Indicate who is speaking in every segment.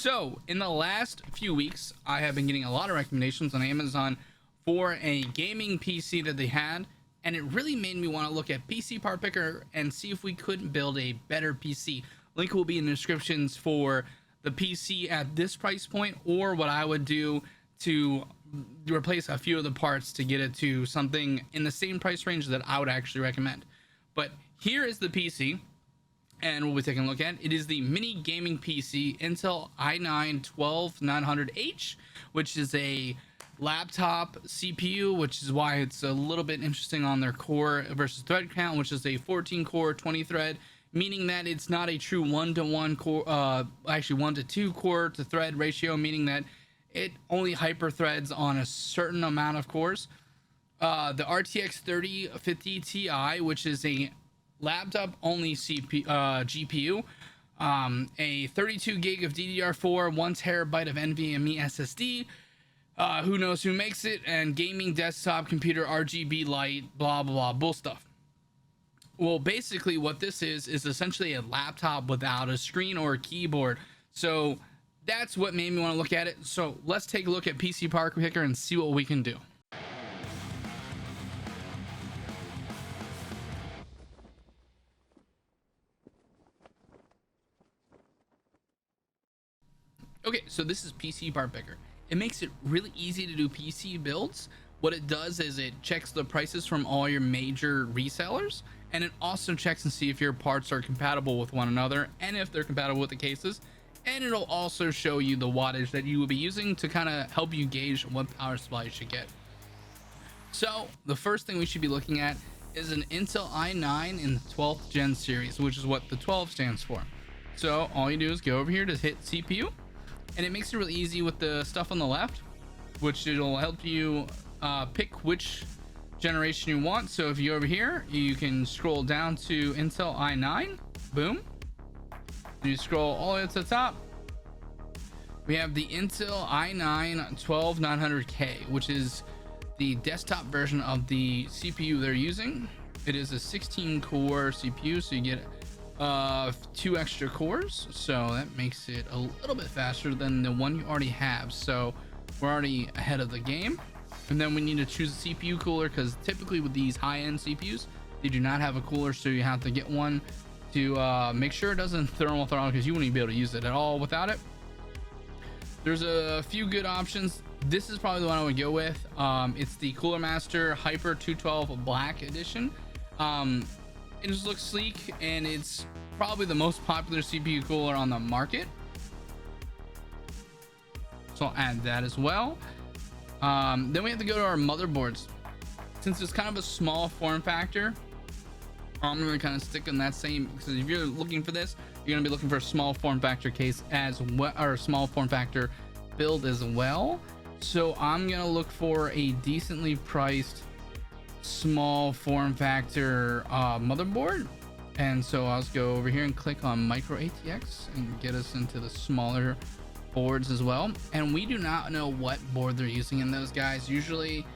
Speaker 1: So, in the last few weeks, I have been getting a lot of recommendations on Amazon for a gaming PC that they had, and it really made me want to look at PC Part Picker and see if we couldn't build a better PC. Link will be in the descriptions for the PC at this price point, or what I would do to replace a few of the parts to get it to something in the same price range that I would actually recommend. But here is the PC, and we'll be taking a look at it. It is the mini gaming PC Intel i9-12900H, which is a laptop CPU, which is why it's a little bit interesting on their core versus thread count, which is a 14 core 20 thread, meaning that it's not a true 1-to-1 core, actually 1-to-2 core to thread ratio, meaning that it only hyper threads on a certain amount of cores. The RTX 3050 Ti, which is a laptop only GPU, a 32 gig of DDR4, 1 terabyte of NVMe SSD, who knows who makes it, and gaming desktop computer RGB light, blah blah blah, bull stuff. Well, basically what this is essentially a laptop without a screen or a keyboard. So that's what made me want to look at it. So let's take a look at PC Part Picker and see what we can do. Okay, so this is PC Part Picker. It makes it really easy to do PC builds. What it does is it checks the prices from all your major resellers, and it also checks and see if your parts are compatible with one another and if they're compatible with the cases, and it'll also show you the wattage that you will be using to kind of help you gauge what power supply you should get. So the first thing we should be looking at is an Intel i9 in the 12th gen series, which is what the 12 stands for. So all you do is go over here to hit CPU, and it makes it really easy with the stuff on the left, which it'll help you pick which generation you want. So if you go over here, you can scroll down to Intel i9, boom, and you scroll all the way to the top. We have the Intel i9-12900K, which is the desktop version of the CPU they're using. It is a 16 core CPU, so you get 2 extra cores, so that makes it a little bit faster than the one you already have. So we're already ahead of the game. And then we need to choose a CPU cooler, because typically with these high-end CPUs, they do not have a cooler, so you have to get one to make sure it doesn't thermal throttle, because you wouldn't be able to use it at all without it. There's a few good options. This is probably the one I would go with. It's the Cooler Master Hyper 212 Black Edition. It just looks sleek, and it's probably the most popular CPU cooler on the market, so I'll add that as well. Then we have to go to our motherboards. Since it's kind of a small form factor, I'm going to kind of stick in that same, because if you're looking for this, you're going to be looking for a small form factor case as well, or a small form factor build as well. So I'm going to look for a decently priced small form factor motherboard, and so I'll just go over here and click on Micro ATX and get us into the smaller boards as well. And we do not know what board they're using in those, guys. Usually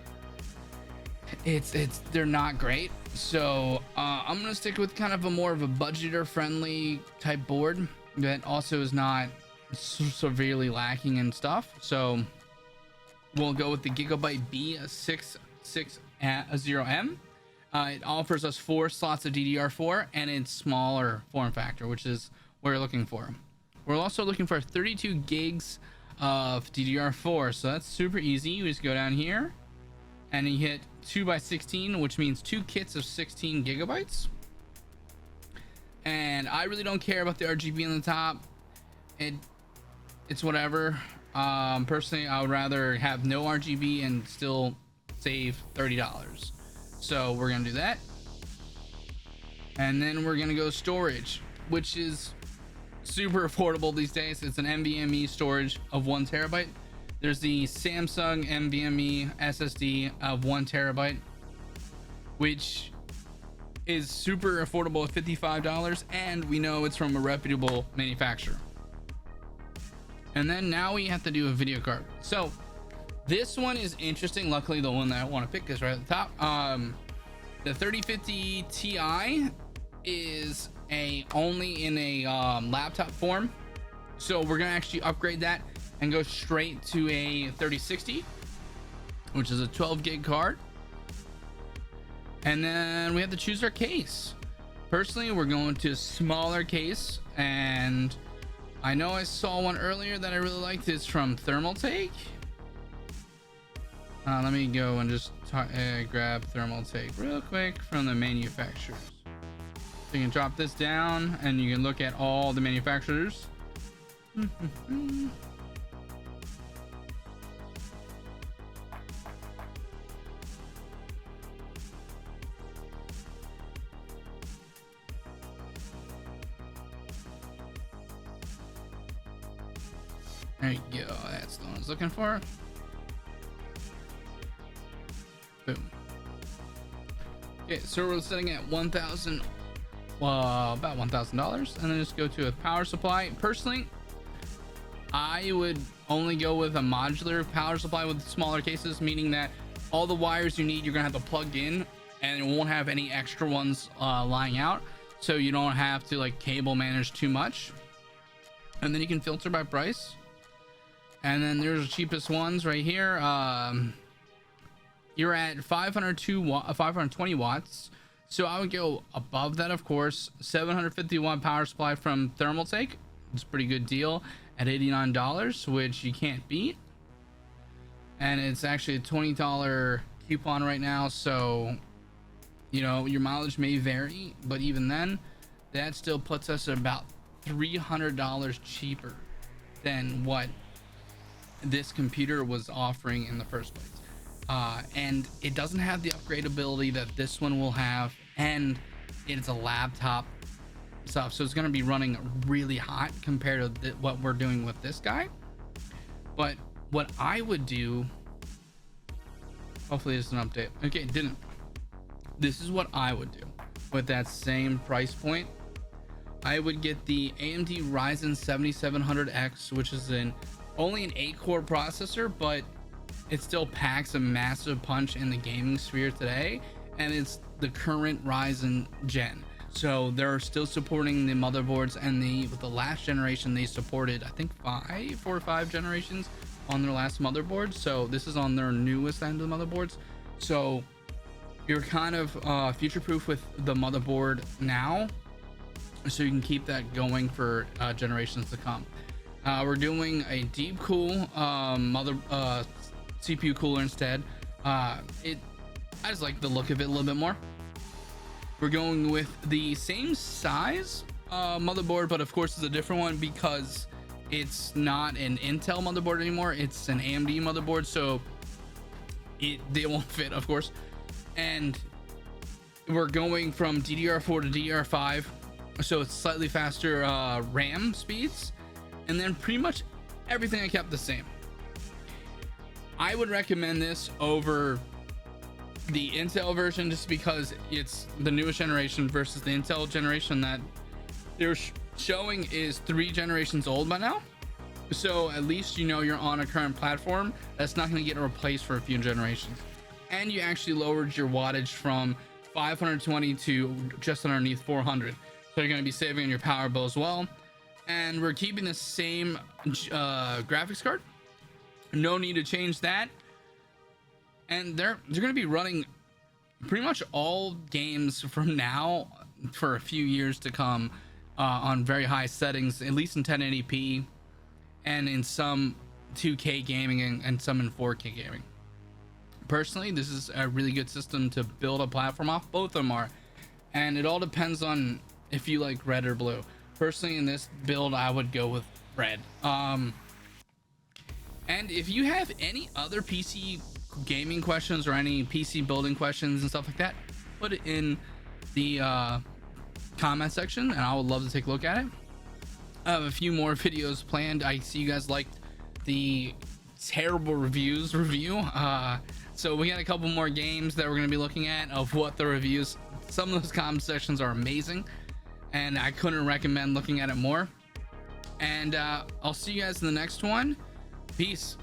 Speaker 1: they're not great, so I'm gonna stick with kind of a more of a budgeter friendly type board that also is not severely lacking in stuff. So we'll go with the Gigabyte B660M. It offers us 4 slots of DDR4, and it's smaller form factor, which is what we're looking for. We're also looking for 32 gigs of DDR4, so that's super easy. You just go down here and you hit 2x16, which means 2 kits of 16 gigabytes. And I really don't care about the RGB on the top. It's whatever. Personally, I would rather have no RGB and still save $30. So we're gonna do that, and then we're gonna go storage, which is super affordable these days. It's an NVMe storage of 1 terabyte. There's the Samsung NVMe SSD of 1 terabyte, which is super affordable at $55, and we know it's from a reputable manufacturer. And then now we have to do a video card. So this one is interesting. Luckily, the one that I want to pick is right at the top. The 3050 Ti is only in a laptop form. So we're gonna actually upgrade that and go straight to a 3060, which is a 12 gig card. And then we have to choose our case. Personally, we're going to a smaller case, and I know I saw one earlier that I really liked. It's from Thermaltake. Let me go and just grab Thermaltake real quick from the manufacturers. So you can drop this down and you can look at all the manufacturers. There you go. That's the one I was looking for. Boom. Okay, so we're sitting at about $1,000, and then just go to a power supply. Personally, I would only go with a modular power supply with smaller cases, meaning that all the wires you need, you're gonna have to plug in, and it won't have any extra ones lying out, so you don't have to like cable manage too much. And then you can filter by price. And then there's the cheapest ones right here. You're at 520 watts. So I would go above that, of course. 750 watt power supply from Thermaltake. It's a pretty good deal at $89, which you can't beat. And it's actually a $20 coupon right now. So, you know, your mileage may vary, but even then, that still puts us at about $300 cheaper than what this computer was offering in the first place. And it doesn't have the upgradability that this one will have, and it's a laptop stuff, so it's going to be running really hot compared to what we're doing with this guy. But what I would do, hopefully it's an update. Okay, it didn't. This is what I would do with that same price point. I would get the AMD Ryzen 7700X, which is only an 8-core processor, but it still packs a massive punch in the gaming sphere today, and it's the current Ryzen gen. So they're still supporting the motherboards, and with the last generation they supported, I think 4 or 5 generations on their last motherboard. So this is on their newest end of the motherboards. So you're kind of future-proof with the motherboard now, so you can keep that going for generations to come. We're doing a deep cool CPU cooler instead. I just like the look of it a little bit more. We're going with the same size motherboard, but of course it's a different one because it's not an Intel motherboard anymore. It's an AMD motherboard, so they won't fit, of course. And we're going from DDR4 to DDR5, so it's slightly faster RAM speeds, and then pretty much everything I kept the same. I would recommend this over the Intel version just because it's the newest generation versus the Intel generation that they're showing is 3 generations old by now. So at least you know you're on a current platform that's not going to get replaced for a few generations. And you actually lowered your wattage from 520 to just underneath 400. So you're going to be saving on your power bill as well. And we're keeping the same graphics card. No need to change that. And they're going to be running pretty much all games from now for a few years to come on very high settings, at least in 1080p, and in some 2K gaming and some in 4K gaming. Personally, this is a really good system to build a platform off. Both of them are, and it all depends on if you like red or blue. Personally, in this build, I would go with red. And if you have any other PC gaming questions or any PC building questions and stuff like that, put it in the comment section and I would love to take a look at it. I have a few more videos planned. I see you guys liked the terrible review. So we got a couple more games that we're going to be looking at of what the reviews. Some of those comment sections are amazing and I couldn't recommend looking at it more. And I'll see you guys in the next one. Peace.